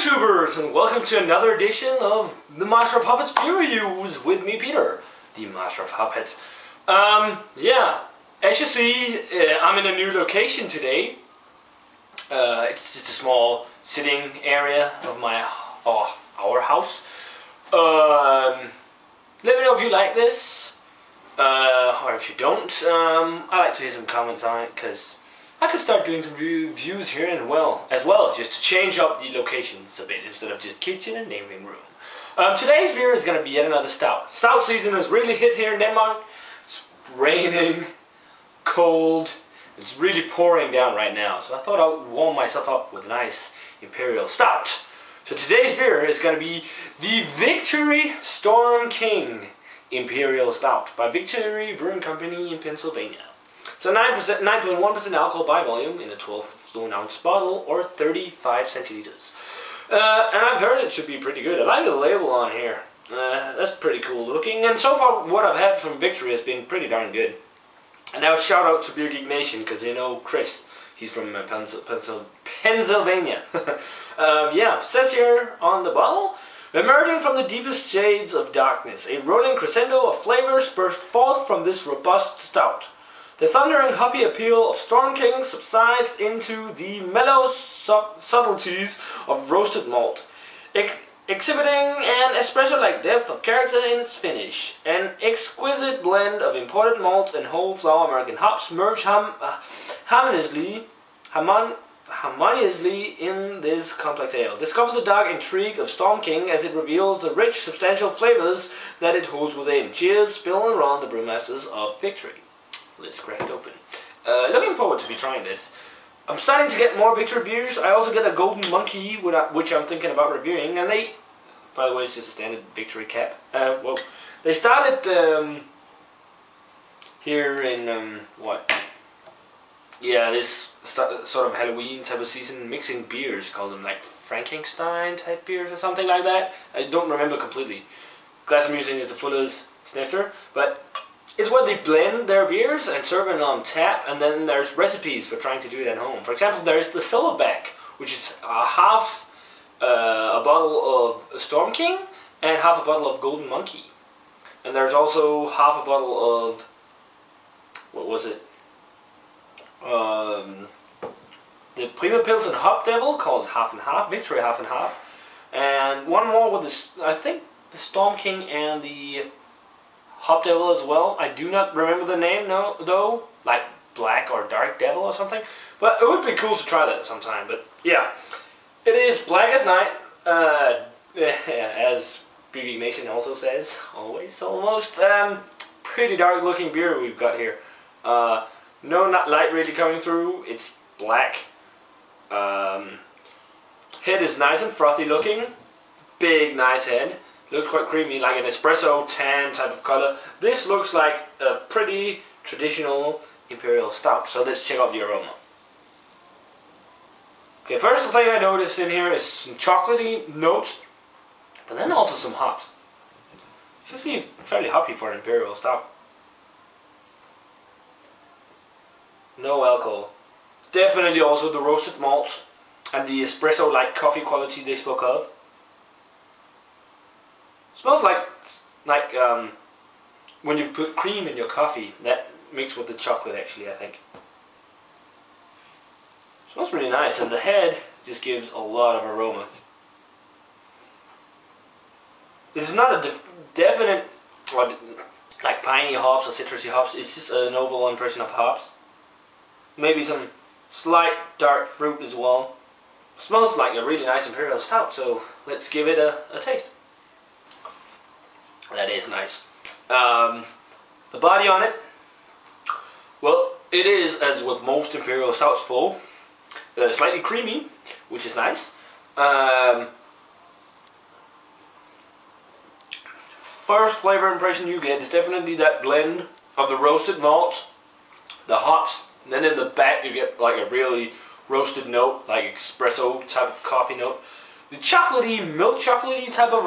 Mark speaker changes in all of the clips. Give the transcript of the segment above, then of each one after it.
Speaker 1: YouTubers, and welcome to another edition of the Master of Hoppets Beer Reviews with me, Peter, the Master of Hoppets. Yeah, as you see, I'm in a new location today. It's just a small sitting area of our house. Let me know if you like this, or if you don't. I like to hear some comments on it, because I could start doing some reviews here as well, just to change up the locations a bit instead of just kitchen and naming room. Today's beer is going to be yet another stout. Stout season has really hit here in Denmark. It's raining, cold, it's really pouring down right now, so I thought I'd warm myself up with a nice Imperial Stout. So today's beer is going to be the Victory Storm King Imperial Stout by Victory Brewing Company in Pennsylvania. So 9.1% alcohol by volume in a 12 fluid ounce bottle, or 35 centiliters. And I've heard it should be pretty good. I like the label on here. That's pretty cool looking. And so far what I've had from Victory has been pretty darn good. And now shout out to Beer Geek Nation, because you know Chris. He's from Pennsylvania. Yeah, says here on the bottle, emerging from the deepest shades of darkness, a rolling crescendo of flavors burst forth from this robust stout. The thundering hoppy appeal of Storm King subsides into the mellow subtleties of roasted malt, exhibiting an espresso-like depth of character in its finish. An exquisite blend of imported malts and whole flower American hops merge harmoniously in this complex ale. Discover the dark intrigue of Storm King as it reveals the rich, substantial flavors that it holds within. Cheers, Bill and Ron, the brewmasters of Victory. Let's crack it open. Looking forward to be trying this. I'm starting to get more Victory beers. I also get a Golden Monkey, which I'm thinking about reviewing. And they, by the way, it's just a standard Victory cap. Well, they started here in what? Yeah, this sort of Halloween type of season, mixing beers, called them like Frankenstein type beers or something like that. I don't remember completely. Glass I'm using is the Fuller's Snifter, but it's where they blend their beers and serve it on tap, and then there's recipes for trying to do it at home. For example, there's the Silverback, which is half a bottle of Storm King and half a bottle of Golden Monkey. And there's also half a bottle of, what was it? The Prima Pils and Hop Devil, called Half and Half, Victory Half and Half. And one more with this, I think the Storm King and the Hop Devil as well. I do not remember the name though, like Black or Dark Devil or something. But it would be cool to try that sometime. But yeah, it is black as night, as Beer Geek Nation also says, always, almost. Pretty dark looking beer we've got here. No not light really coming through, it's black. Head is nice and frothy looking, big nice head. Looks quite creamy, like an espresso tan type of color. This looks like a pretty traditional Imperial Stout. So let's check out the aroma. Okay, first thing I noticed in here is some chocolatey notes, but then also some hops. It's actually fairly hoppy for an Imperial Stout. No alcohol. Definitely also the roasted malt and the espresso-like coffee quality they spoke of. Smells like when you put cream in your coffee, that mixed with the chocolate actually, I think. Smells really nice, and the head just gives a lot of aroma. This is not a definite, like piney hops or citrusy hops, it's just an overall impression of hops. Maybe some slight dark fruit as well. Smells like a really nice Imperial Stout, so let's give it a taste. That is nice. The body on it, well, it is, as with most Imperial Stouts, full. Slightly creamy, which is nice. First flavor impression you get is definitely that blend of the roasted malt, the hops, and then in the back you get like a really roasted note, like espresso type of coffee note. The chocolatey, milk chocolatey type of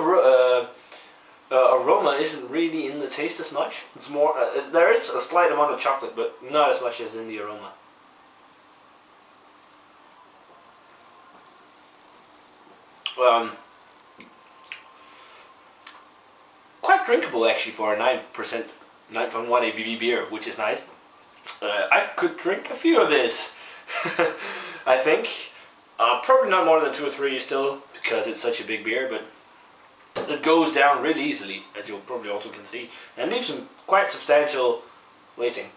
Speaker 1: aroma isn't really in the taste as much. It's more, there is a slight amount of chocolate, but not as much as in the aroma. Quite drinkable actually for a 9%, 9.1 ABV beer, which is nice. I could drink a few of this. I think. Probably not more than 2 or 3 still, because it's such a big beer, but it goes down really easily, as you probably also can see, and leaves some quite substantial weighting.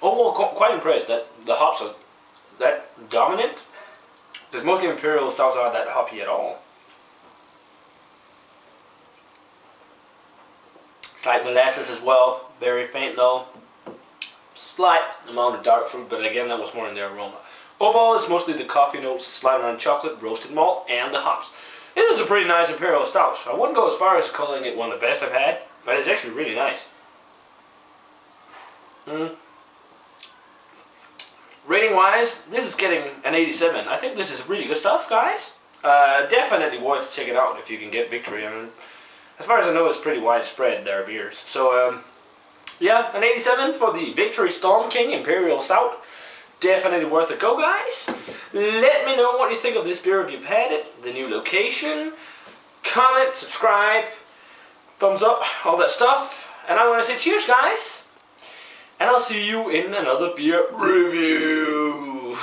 Speaker 1: Overall, quite impressed that the hops are that dominant, because most Imperial Stouts aren't that hoppy at all. Slight molasses as well, very faint though. Slight amount of dark fruit, but again that was more in the aroma. Overall it's mostly the coffee notes, slight amount of chocolate, roasted malt, and the hops. This is a pretty nice Imperial Stout. I wouldn't go as far as calling it one of the best I've had, but it's actually really nice. Rating wise, this is getting an 87. I think this is really good stuff, guys. Definitely worth checking out if you can get Victory. I mean, as far as I know, it's pretty widespread, their beers. So, yeah, an 87 for the Victory Storm King Imperial Stout. Definitely worth a go, guys. Let me know what you think of this beer if you've had it, the new location. Comment, subscribe, thumbs up, all that stuff. And I want to say cheers, guys. And I'll see you in another beer review.